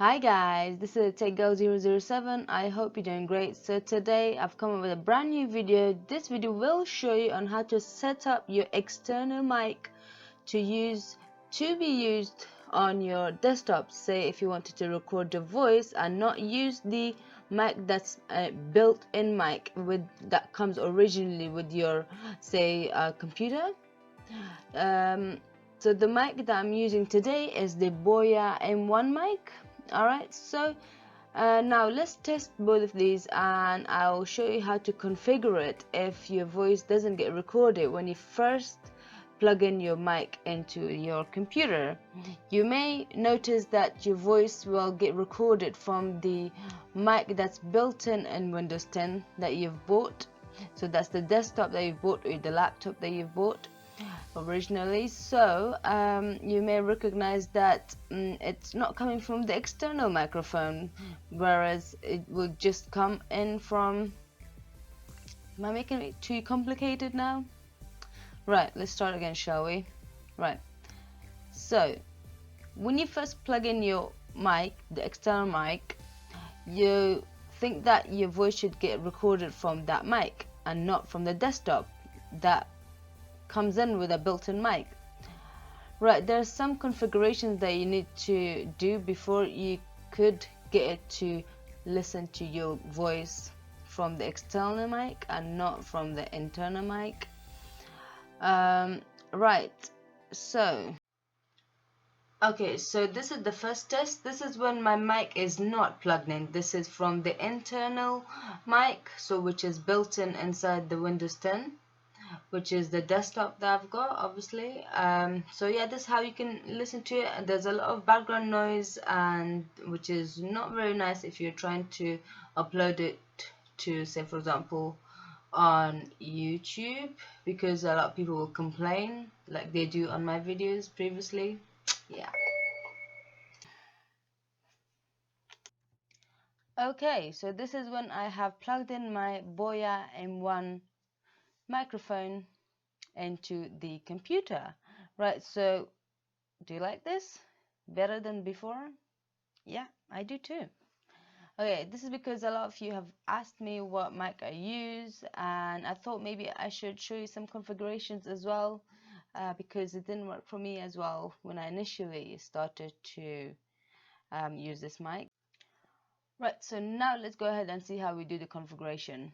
Hi guys, this is TechGirl007. I hope you're doing great. So today I've come up with a brand new video. This video will show you on how to set up your external mic to be used on your desktop. Say if you wanted to record your voice and not use the mic that's built-in mic that comes originally with your computer. So the mic that I'm using today is the Boya M1 mic. Alright, so now let's test both of these and I'll show you how to configure it if your voice doesn't get recorded when you first plug in your mic into your computer. You may notice that your voice will get recorded from the mic that's built in Windows 10 that you've bought. So that's the desktop that you've bought or the laptop that you've bought originally. So you may recognize that it's not coming from the external microphone, whereas it will just come in from. Am I making it too complicated now? Right, let's start again, shall we? Right, so when you first plug in your mic, the external mic, you think that your voice should get recorded from that mic and not from the desktop that comes in with a built-in mic. Right, there are some configurations that you need to do before you could get it to listen to your voice from the external mic and not from the internal mic. Right, so okay, so this is the first test. This is when my mic is not plugged in. This is from the internal mic, so which is built in inside the Windows 10, which is the desktop that I've got, obviously. So yeah, this is how you can listen to it. There's a lot of background noise, and which is not very nice if you're trying to upload it to, say for example, on YouTube, because a lot of people will complain like they do on my videos previously. Yeah. Okay, so this is when I have plugged in my Boya M1 microphone into the computer. Right, so do you like this? Better than before? Yeah, I do too. Okay, this is because a lot of you have asked me what mic I use, and I thought maybe I should show you some configurations as well, because it didn't work for me as well when I initially started to use this mic. Right, so now let's go ahead and see how we do the configuration.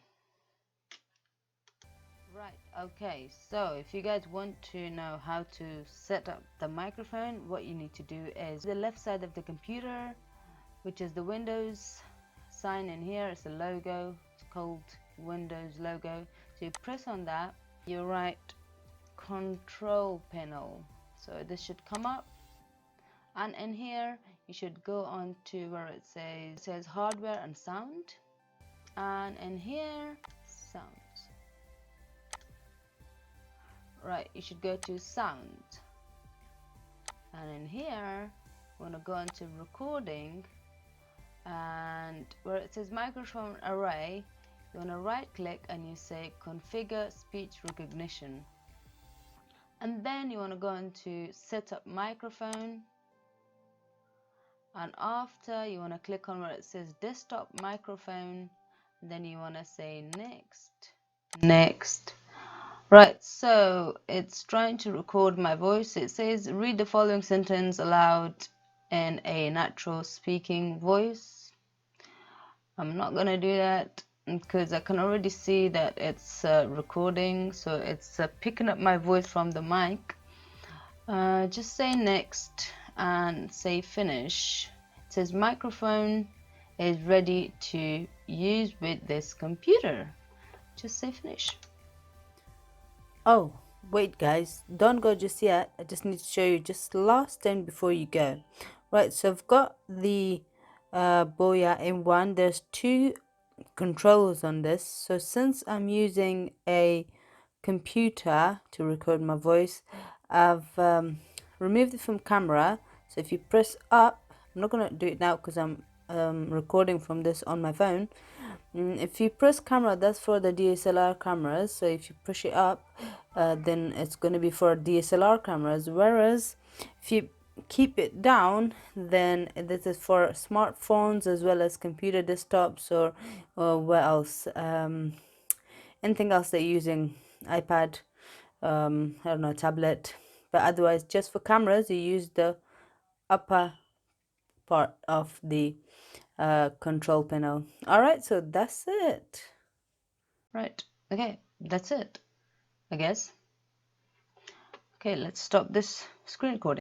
Right, okay, so if you guys want to know how to set up the microphone, what you need to do is the left side of the computer, which is the Windows sign in here. It's a logo, it's called Windows logo. So you press on that, you write control panel. So this should come up, and in here you should go on to where it says hardware and sound, and in here sounds. Right, you should go to sound, and in here we want to go into recording, and where it says microphone array, you want to right click and you say configure speech recognition, and then you want to go into setup microphone, and after you want to click on where it says desktop microphone, then you want to say next. Right, so it's trying to record my voice. It says read the following sentence aloud in a natural speaking voice. I'm not gonna do that because I can already see that it's recording, so it's picking up my voice from the mic. Just say next and say finish. It says microphone is ready to use with this computer. Just say finish. Oh, wait guys, don't go just yet. I just need to show you just last thing before you go. Right, so I've got the Boya M1. There's two controls on this. So since I'm using a computer to record my voice, I've removed it from camera. So if you press up, I'm not gonna do it now because I'm recording from this on my phone. If you press camera, that's for the DSLR cameras. So if you push it up, then it's going to be for DSLR cameras. Whereas if you keep it down, then this is for smartphones as well as computer desktops, or what else, anything else that you're using, iPad, I don't know, tablet. But otherwise, just for cameras, you use the upper part of the control panel. All right, so that's it. Right, okay, that's it, I guess. Okay, let's stop this screen recording.